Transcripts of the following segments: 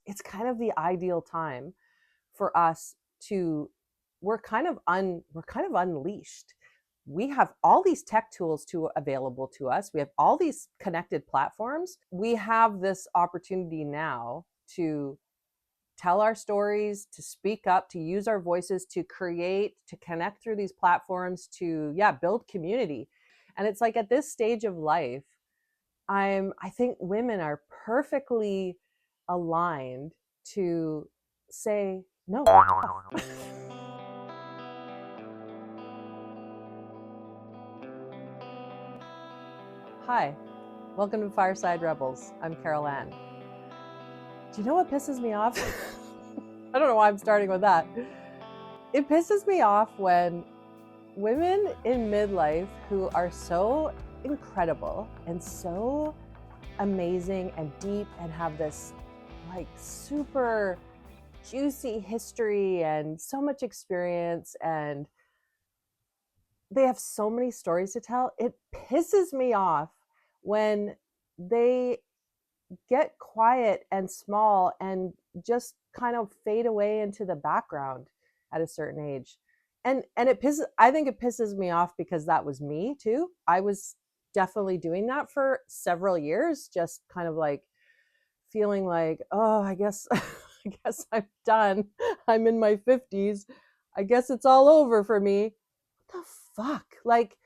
it's kind of the ideal time for us to, we're kind of unleashed. We have all these tech tools available to us. We have all these connected platforms. We have this opportunity now to tell our stories, to speak up, to use our voices, to create, to connect through these platforms, to build community. And it's like at this stage of life, I think women are perfectly aligned to say no. Hi, welcome to Fireside Rebels. I'm Carol Ann. Do you know what pisses me off? I don't know why I'm starting with that. It pisses me off when women in midlife who are so incredible and so amazing and deep and have this like super juicy history and so much experience, and they have so many stories to tell. It pisses me off when they get quiet and small and just kind of fade away into the background at a certain age. And I think it pisses me off because that was me too. I was definitely doing that for several years, just kind of like feeling like, oh, I guess I guess I'm done. I'm in my 50s. I guess it's all over for me. What the fuck? Like,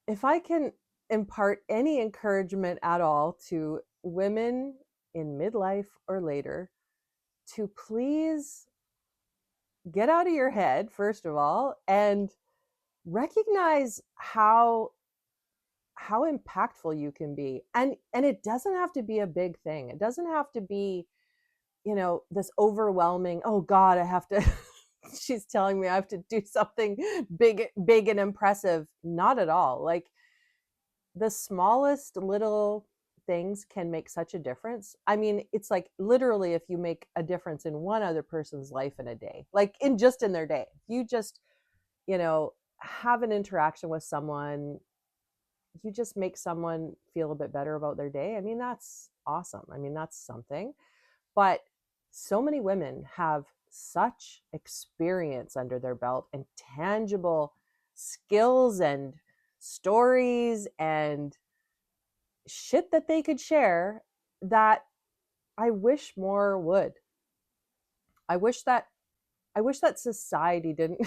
if I can impart any encouragement at all to women in midlife or later, to please get out of your head, first of all, and recognize how impactful you can be. And it doesn't have to be a big thing. It doesn't have to be, this overwhelming, oh God, I have to she's telling me I have to do something big and impressive. Not at all. Like, the smallest little things can make such a difference. I mean, it's like literally if you make a difference in one other person's life in a day, like in their day, you just, have an interaction with someone, you just make someone feel a bit better about their day. I mean, that's awesome. I mean, that's something. But so many women have such experience under their belt and tangible skills and stories and shit that they could share that I wish more would. I wish that society didn't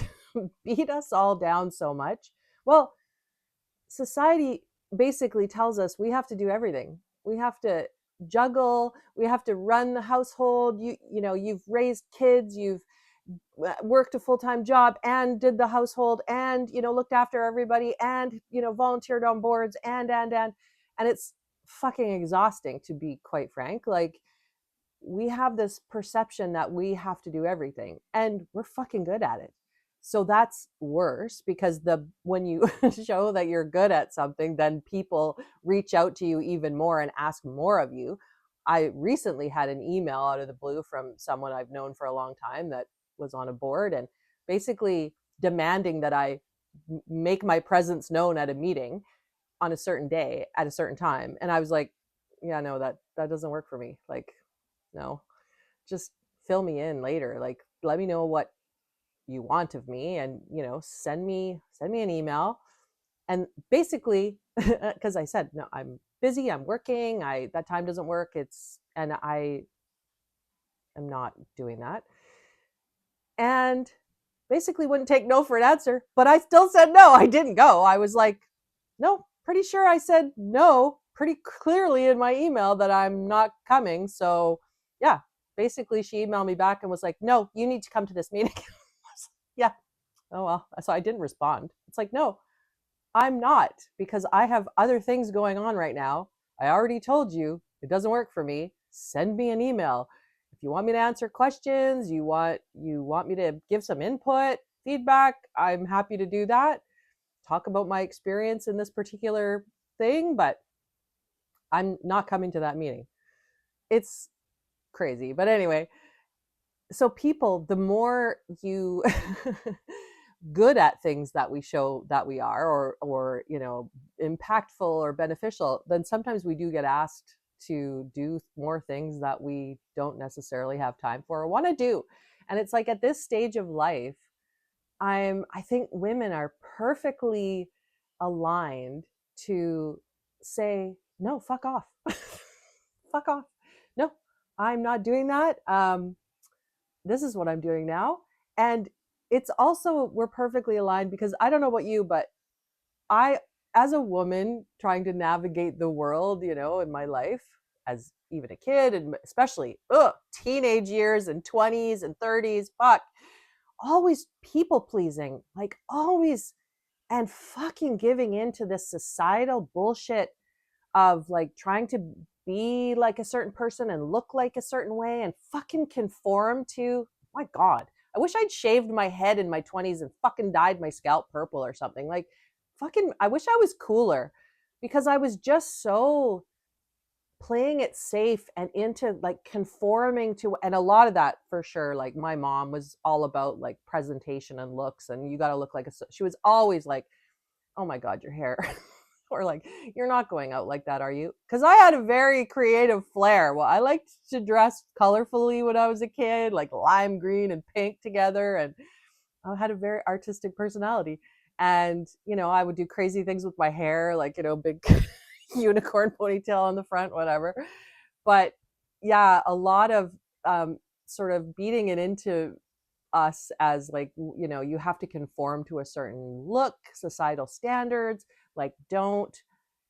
beat us all down so much. Well, society basically tells us we have to do everything. We have to juggle, we have to run the household. You've raised kids, you've worked a full-time job and did the household and looked after everybody and volunteered on boards and it's fucking exhausting, to be quite frank. Like, we have this perception that we have to do everything and we're fucking good at it. So that's worse, because when you show that you're good at something, then people reach out to you even more and ask more of you. I recently had an email out of the blue from someone I've known for a long time that was on a board and basically demanding that I make my presence known at a meeting on a certain day at a certain time. And I was like, yeah, no, that doesn't work for me. Like, no, just fill me in later. Like, let me know what you want of me, and send me an email. And basically, because I said, no, I'm busy, I'm working, that time doesn't work. And I am not doing that. And basically wouldn't take no for an answer, but I still said no. I didn't go. I was like, no, pretty sure I said no pretty clearly in my email that I'm not coming. So yeah, basically she emailed me back and was like, no, you need to come to this meeting. Yeah. Oh, well. So I didn't respond. It's like, no, I'm not, because I have other things going on right now. I already told you it doesn't work for me. Send me an email. If you want me to answer questions, you want me to give some input, feedback, I'm happy to do that. Talk about my experience in this particular thing, but I'm not coming to that meeting. It's crazy. But anyway, so people, the more you good at things that we show that we are, or impactful or beneficial, then sometimes we do get asked to do more things that we don't necessarily have time for or want to do. And it's like at this stage of life, I think women are perfectly aligned to say, no, fuck off. Fuck off. No, I'm not doing that. This is what I'm doing now. And it's also, we're perfectly aligned because I don't know about you, but I, as a woman trying to navigate the world, in my life, as even a kid, and especially teenage years and 20s and 30s, fuck, always people pleasing, like always, and fucking giving into this societal bullshit of like trying to be like a certain person and look like a certain way and fucking conform to, my God, I wish I'd shaved my head in my 20s and fucking dyed my scalp purple or something. Like, fucking, I wish I was cooler because I was just so playing it safe and into like conforming to, and a lot of that for sure, like my mom was all about like presentation and looks, and you got to look like she was always like, oh my God, your hair. Or like, you're not going out like that, are you? Because I had a very creative flair. Well, I liked to dress colorfully when I was a kid, like lime green and pink together, and I had a very artistic personality. And I would do crazy things with my hair, like big unicorn ponytail on the front, whatever. But yeah, a lot of sort of beating it into us as like, you have to conform to a certain look, societal standards, like don't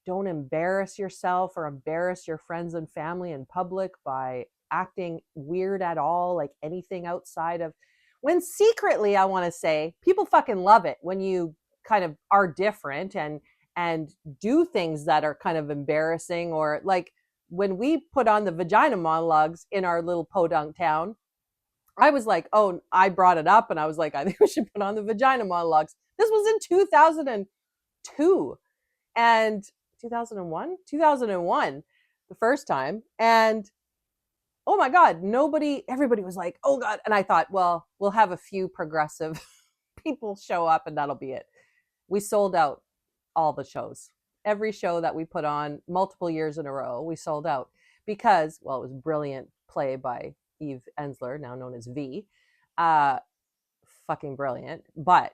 embarrass yourself or embarrass your friends and family in public by acting weird at all, like anything outside of, when secretly, I want to say, people fucking love it when you kind of are different and do things that are kind of embarrassing. Or like when we put on the vagina monologues in our little podunk town, I was like, oh, I brought it up and I was like, I think we should put on the vagina monologues. This was in 2002 and 2001, the first time. And oh my God, everybody was like, oh God. And I thought, well, we'll have a few progressive people show up and that'll be it. We sold out all the shows. Every show that we put on multiple years in a row, we sold out because, well, it was brilliant play by Eve Ensler, now known as V. Fucking brilliant. But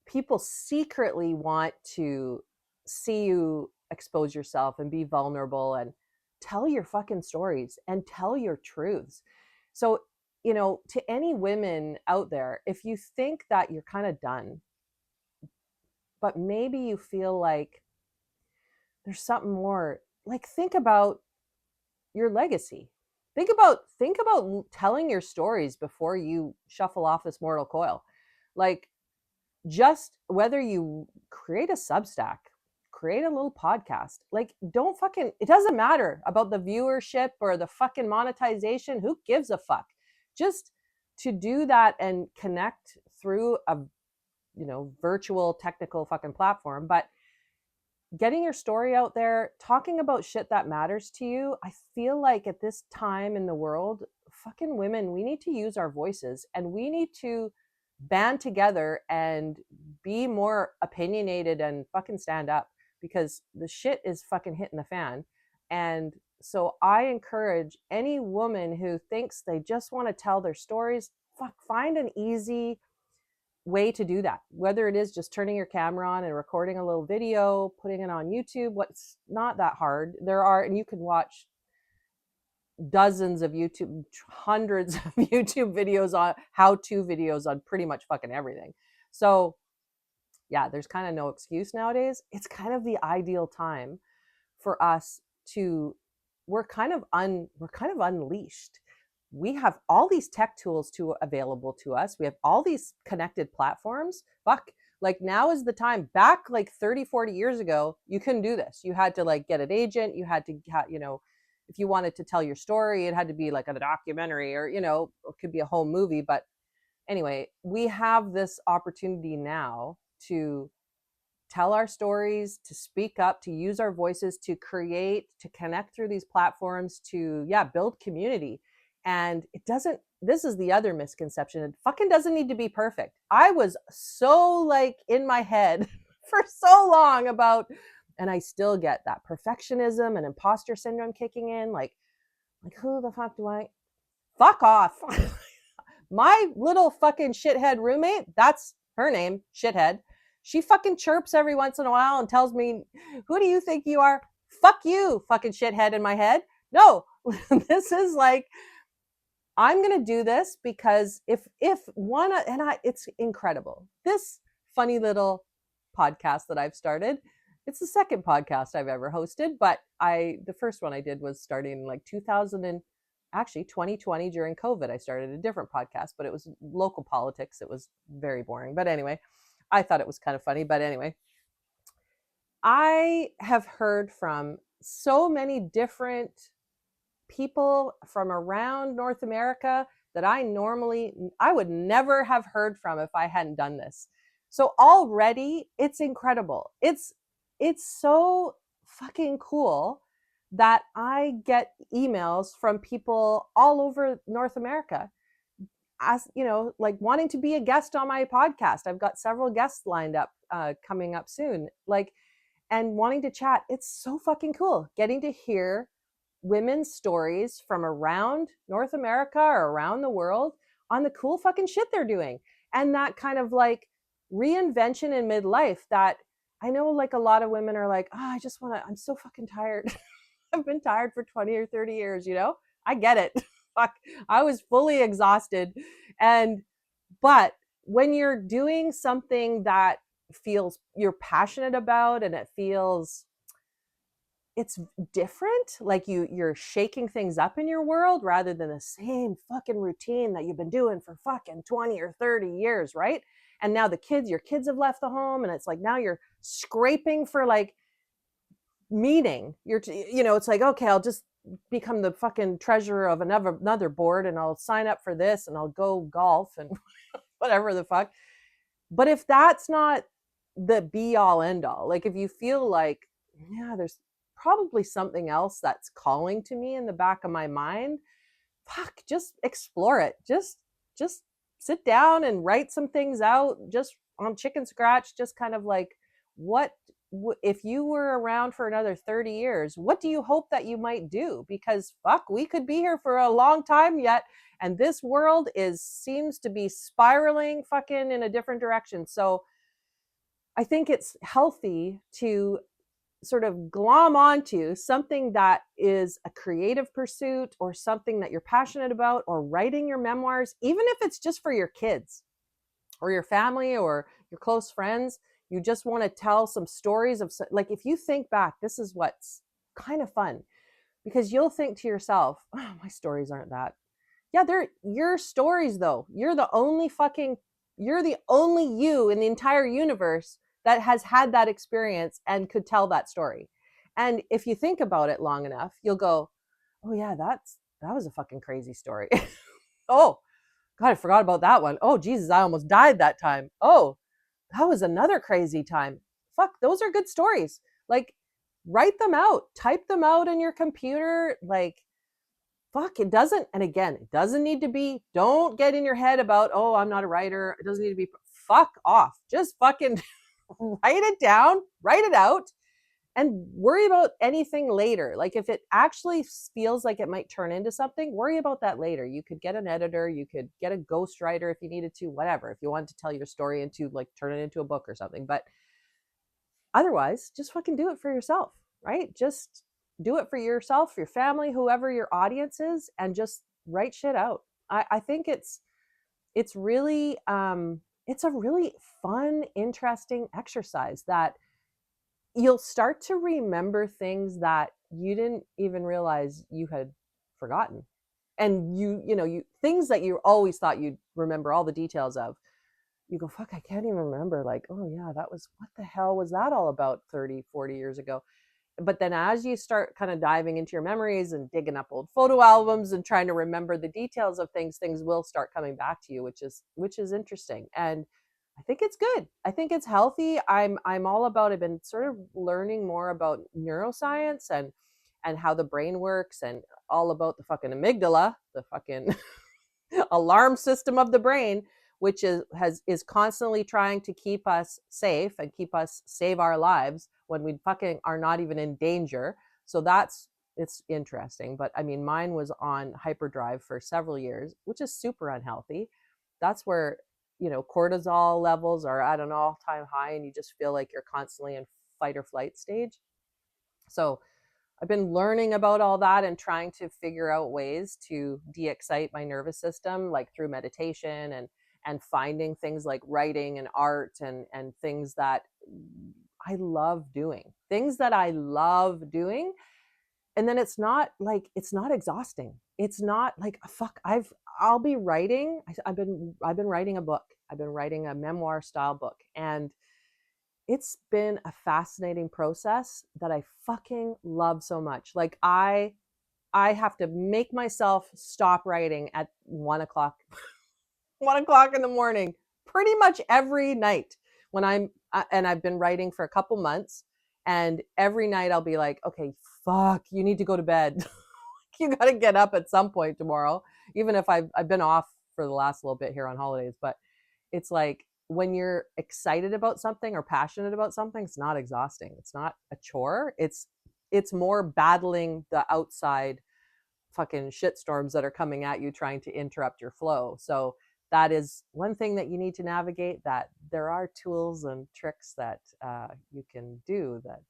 people secretly want to see you expose yourself and be vulnerable and tell your fucking stories and tell your truths. So, to any women out there, if you think that you're kind of done, but maybe you feel like there's something more, like think about your legacy. Think about telling your stories before you shuffle off this mortal coil. Like, just whether you create a Substack, create a little podcast, like don't fucking, it doesn't matter about the viewership or the fucking monetization. Who gives a fuck? Just to do that and connect through a, virtual technical fucking platform, but getting your story out there, talking about shit that matters to you. I feel like at this time in the world, fucking women, we need to use our voices and we need to band together and be more opinionated and fucking stand up because the shit is fucking hitting the fan. And so I encourage any woman who thinks they just want to tell their stories, find an easy way to do that, whether it is just turning your camera on and recording a little video, putting it on YouTube. What's not that hard. And you can watch dozens of YouTube, hundreds of YouTube videos on how-to videos on pretty much fucking everything. So yeah, there's kind of no excuse nowadays. It's kind of the ideal time for us to, we're kind of unleashed. We have all these tech tools available to us. We have all these connected platforms. Fuck, like now is the time. Back like 30, 40 years ago, you couldn't do this. You had to like get an agent. You had to, if you wanted to tell your story, it had to be like a documentary or, it could be a whole movie. But anyway, we have this opportunity now to tell our stories, to speak up, to use our voices, to create, to connect through these platforms, to, build community. And this is the other misconception. It fucking doesn't need to be perfect. I was so like in my head for so long about And I still get that perfectionism and imposter syndrome kicking in. Like who the fuck do I? Fuck off. My little fucking shithead roommate, that's her name, shithead. She fucking chirps every once in a while and tells me, who do you think you are? Fuck you, fucking shithead in my head. No, this is like, I'm going to do this because if one, and it's incredible. This funny little podcast that I've started, it's the second podcast I've ever hosted, but the first one I did was starting in like 2020 during COVID. I started a different podcast, but it was local politics. It was very boring. But anyway, I thought it was kind of funny. But anyway, I have heard from so many different people from around North America that I would never have heard from if I hadn't done this. So already it's incredible. It's so fucking cool that I get emails from people all over North America, as you know, like wanting to be a guest on my podcast. I've got several guests lined up coming up soon, like, and wanting to chat. It's so fucking cool getting to hear women's stories from around North America or around the world on the cool fucking shit they're doing. And that kind of like reinvention in midlife that I know like a lot of women are like, oh, I'm so fucking tired. I've been tired for 20 or 30 years, you know? I get it. Fuck, I was fully exhausted. But when you're doing something that feels you're passionate about and it's different, like you're shaking things up in your world rather than the same fucking routine that you've been doing for fucking 20 or 30 years, right? And now your kids have left the home, and it's like now you're scraping for like meeting. It's like, okay, I'll just become the fucking treasurer of another board, and I'll sign up for this, and I'll go golf and whatever the fuck. But if that's not the be all end all, like if you feel like, yeah, there's probably something else that's calling to me in the back of my mind, fuck, just explore it. Just sit down and write some things out just on chicken scratch, just kind of like, if you were around for another 30 years, what do you hope that you might do? Because fuck, we could be here for a long time yet, and this world seems to be spiraling fucking in a different direction. So I think it's healthy to sort of glom onto something that is a creative pursuit or something that you're passionate about, or writing your memoirs, even if it's just for your kids or your family or your close friends. You just want to tell some stories of, like, if you think back, this is what's kind of fun, because you'll think to yourself, oh, my stories aren't that. Yeah, they're your stories though. You're the only you in the entire universe that has had that experience and could tell that story. And if you think about it long enough, you'll go, oh yeah, that was a fucking crazy story. Oh God, I forgot about that one. Oh Jesus, I almost died that time. Oh, that was another crazy time. Fuck, those are good stories. Like, write them out, type them out in your computer. Like, fuck, it doesn't need to be, don't get in your head about, oh, I'm not a writer. It doesn't need to be, fuck off. Just fucking write it down, write it out, and worry about anything later. Like, if it actually feels like it might turn into something, worry about that later. You could get an editor, you could get a ghostwriter if you needed to, whatever, if you wanted to tell your story into, like, turn it into a book or something. But otherwise, just fucking do it for yourself, right? Just do it for yourself, your family, whoever your audience is, and just write shit out. I think it's really it's a really fun, interesting exercise that you'll start to remember things that you didn't even realize you had forgotten. And you things that you always thought you'd remember all the details of, you go, fuck, I can't even remember. Like, oh yeah, what the hell was that all about 30, 40 years ago? But then as you start kind of diving into your memories and digging up old photo albums and trying to remember the details of things will start coming back to you, which is interesting. And I think it's good. I think it's healthy. I'm all about, I've been sort of learning more about neuroscience and how the brain works, and all about the fucking amygdala, the fucking alarm system of the brain, which is constantly trying to keep us safe and save our lives when we fucking are not even in danger. So it's interesting. But I mean, mine was on hyperdrive for several years, which is super unhealthy. That's where, cortisol levels are at an all-time high, and you just feel like you're constantly in fight or flight stage. So I've been learning about all that and trying to figure out ways to de-excite my nervous system, like through meditation and finding things like writing and art and things that I love doing. Things that I love doing. And then it's not exhausting. It's not like fuck. I'll be writing. I've been writing a book. I've been writing a memoir style book, and it's been a fascinating process that I fucking love so much. Like I have to make myself stop writing at 1:00, 1:00 in the morning, pretty much every night when and I've been writing for a couple months, and every night I'll be like, okay, fuck, you need to go to bed. You got to get up at some point tomorrow, even if I've been off for the last little bit here on holidays. But it's like, when you're excited about something or passionate about something, it's not exhausting. It's not a chore. It's more battling the outside fucking shitstorms that are coming at you, trying to interrupt your flow. So that is one thing that you need to navigate, that there are tools and tricks that you can do that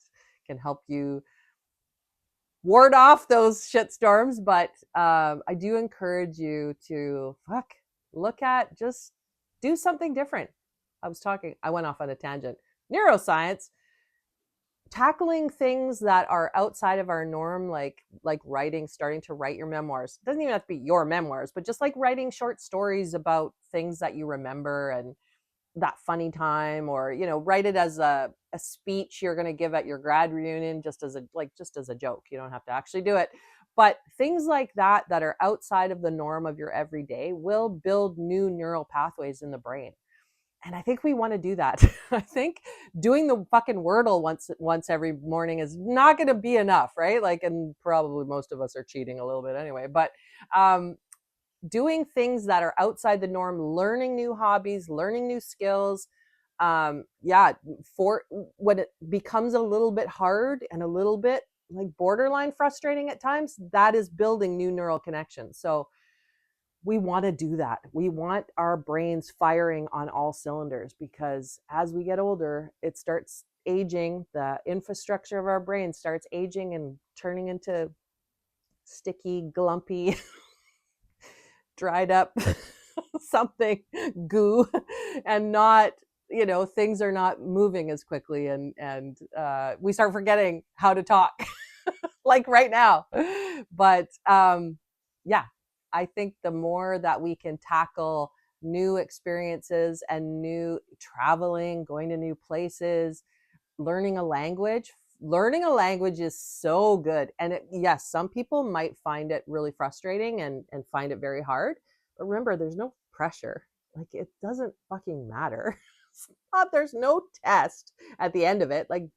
can help you ward off those shitstorms. But I do encourage you to look at, just do something different. I went off on a tangent. Neuroscience, tackling things that are outside of our norm, like writing, starting to write your memoirs. It doesn't even have to be your memoirs, but just like writing short stories about things that you remember and that funny time, or, write it as a speech you're going to give at your grad reunion, just as a joke. You don't have to actually do it. But things like that are outside of the norm of your everyday will build new neural pathways in the brain. And I think we want to do that. I think doing the fucking Wordle once every morning is not going to be enough, right? Like, and probably most of us are cheating a little bit anyway. But doing things that are outside the norm, learning new hobbies, learning new skills. For when it becomes a little bit hard and a little bit like borderline frustrating at times, that is building new neural connections. So we want to do that. We want our brains firing on all cylinders, because as we get older, it starts aging. The infrastructure of our brain starts aging and turning into sticky, glumpy, dried up something goo, and not, things are not moving as quickly, and we start forgetting how to talk like right now. But I think the more that we can tackle new experiences and new traveling, going to new places, learning a language is so good. And yes, some people might find it really frustrating and find it very hard. But remember, there's no pressure. Like, it doesn't fucking matter. There's no test at the end of it. Like,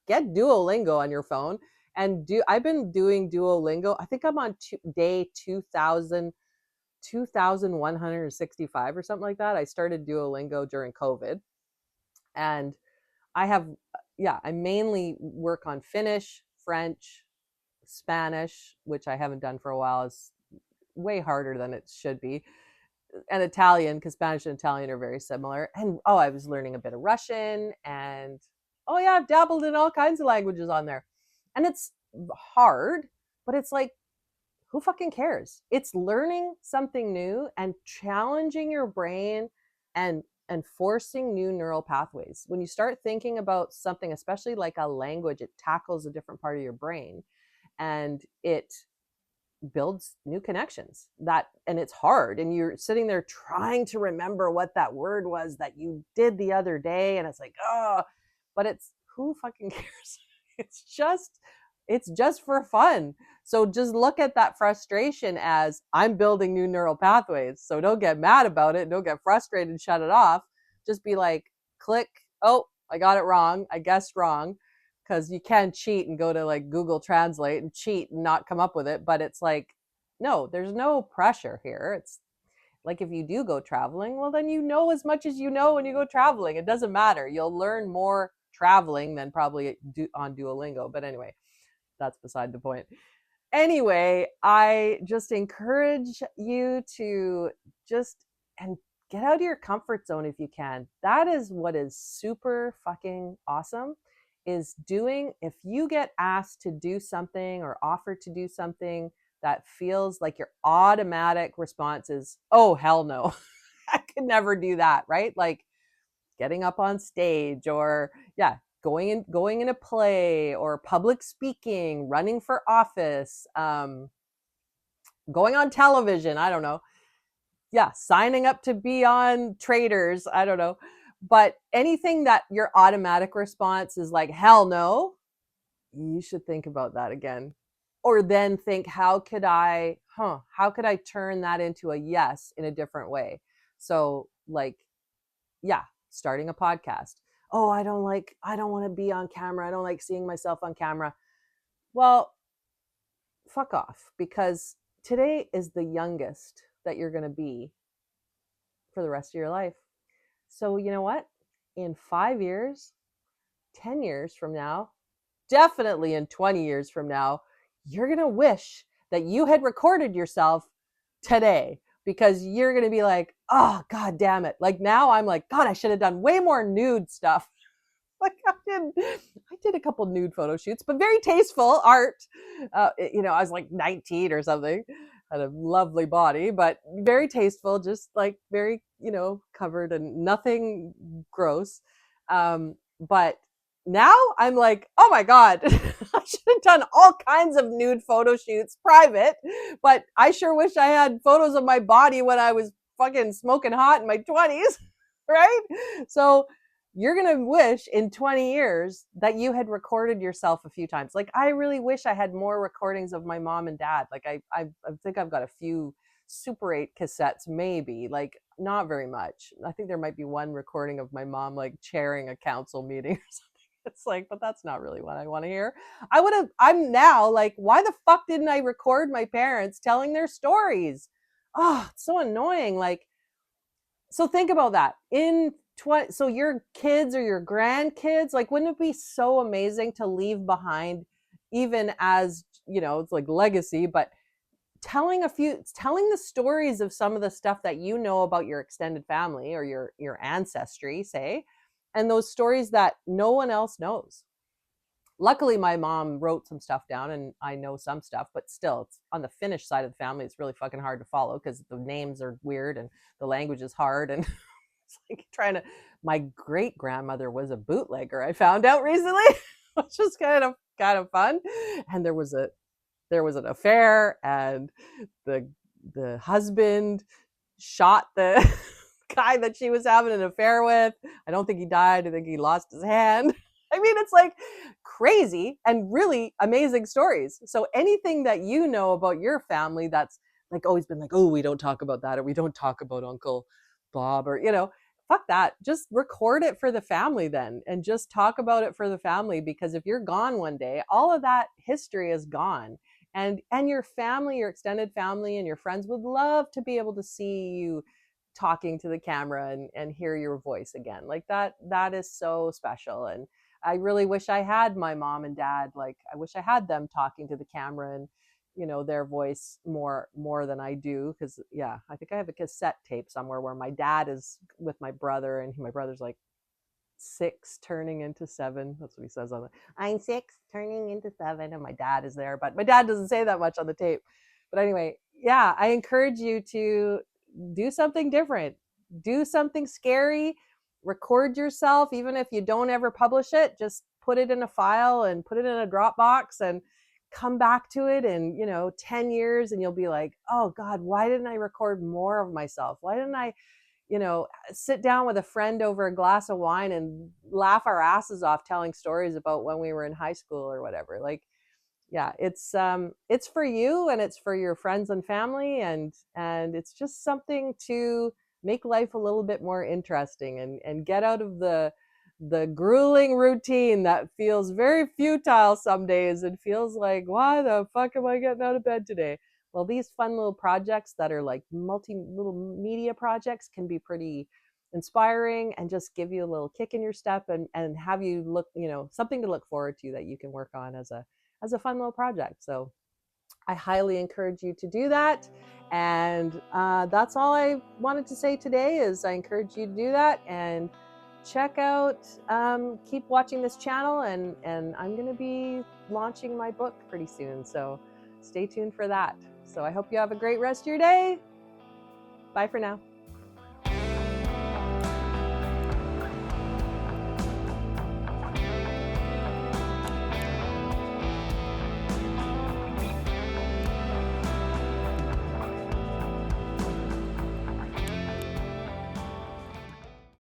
get Duolingo on your phone. And I've been doing Duolingo. I think I'm on day 2165 or something like that. I started Duolingo during COVID. And I mainly work on Finnish, French, Spanish, which I haven't done for a while. Is way harder than it should be. And Italian, because Spanish and Italian are very similar. And I was learning a bit of Russian, and I've dabbled in all kinds of languages on there. And it's hard, but it's like, who fucking cares? It's learning something new and challenging your brain and forcing new neural pathways. When you start thinking about something, especially like a language, it tackles a different part of your brain, and it builds new connections. And it's hard, and you're sitting there trying to remember what that word was that you did the other day, and it's like, but it's, who fucking cares? It's just for fun. So just look at that frustration as, I'm building new neural pathways. So don't get mad about it. Don't get frustrated and shut it off. Just be like, click. Oh, I got it wrong. I guessed wrong. Because you can cheat and go to like Google Translate and cheat and not come up with it. But it's like, no, there's no pressure here. Like if you do go traveling, well, then you know as much as you know when you go traveling. It doesn't matter. You'll learn more traveling than probably on Duolingo. But anyway, that's beside the point. Anyway, I just encourage you to just and get out of your comfort zone if you can. That is what is super fucking awesome, is doing, if you get asked to do something or offered to do something that feels like your automatic response is, oh, hell no, I could never do that, right? Like getting up on stage, or yeah, going in a play, or public speaking, running for office, going on television, I don't know. Yeah, signing up to be on Traders, I don't know. But anything that your automatic response is like, hell no, you should think about that again. Or then think, how could I turn that into a yes in a different way? So like, yeah, starting a podcast. Oh, I don't want to be on camera. I don't like seeing myself on camera. Well, fuck off, because today is the youngest that you're going to be for the rest of your life. So, you know what? In 5 years, 10 years from now, definitely in 20 years from now, you're going to wish that you had recorded yourself today, because you're going to be like, oh, God damn it. Like now I'm like, God, I should have done way more nude stuff. Like I did a couple nude photo shoots, but very tasteful art. I was like 19 or something, had a lovely body, but very tasteful, just like very, covered and nothing gross. But now I'm like, oh my God, I should have done all kinds of nude photo shoots private, but I sure wish I had photos of my body when I was fucking smoking hot in my 20s, right? So you're going to wish in 20 years that you had recorded yourself a few times. Like, I really wish I had more recordings of my mom and dad. Like, I think I've got a few Super 8 cassettes, maybe, like not very much. I think there might be one recording of my mom, like chairing a council meeting or something. It's like, but that's not really what I want to hear. I'm now like, why the fuck didn't I record my parents telling their stories? Oh, it's so annoying. Like, so think about that. So your kids or your grandkids, like, wouldn't it be so amazing to leave behind, even as, it's like legacy, but telling the stories of some of the stuff that you know about your extended family or your ancestry, say, and those stories that no one else knows. Luckily, my mom wrote some stuff down and I know some stuff, but still, it's on the Finnish side of the family. It's really fucking hard to follow because the names are weird and the language is hard. And it's like my great grandmother was a bootlegger, I found out recently, which was kind of fun. And there was an affair, and the husband shot the guy that she was having an affair with. I don't think he died. I think he lost his hand. I mean, it's like crazy and really amazing stories. So anything that you know about your family that's like always been like, oh, we don't talk about that, or we don't talk about Uncle Bob, or, fuck that. Just record it for the family then, and just talk about it for the family, because if you're gone one day, all of that history is gone. And your family, your extended family and your friends would love to be able to see you talking to the camera and hear your voice again. Like that is so special. And I really wish I had my mom and dad. Like, I wish I had them talking to the camera and, their voice more than I do. Cause yeah, I think I have a cassette tape somewhere where my dad is with my brother, and my brother's like 6 turning into 7. That's what he says on it. I'm 6 turning into 7. And my dad is there, but my dad doesn't say that much on the tape. But anyway, yeah, I encourage you to do something different, do something scary, record yourself. Even if you don't ever publish it, just put it in a file and put it in a Dropbox and come back to it in 10 years, and you'll be like, oh God, why didn't I record more of myself? Why didn't I sit down with a friend over a glass of wine and laugh our asses off telling stories about when we were in high school or whatever? Like, yeah, it's for you, and it's for your friends and family, and it's just something to make life a little bit more interesting, and get out of the grueling routine that feels very futile some days and feels like, why the fuck am I getting out of bed today? Well, these fun little projects that are like little media projects can be pretty inspiring and just give you a little kick in your step, and have you look, something to look forward to that you can work on as a fun little project. So I highly encourage you to do that. And that's all I wanted to say today is I encourage you to do that, and check out, keep watching this channel, and I'm going to be launching my book pretty soon. So stay tuned for that. So I hope you have a great rest of your day. Bye for now.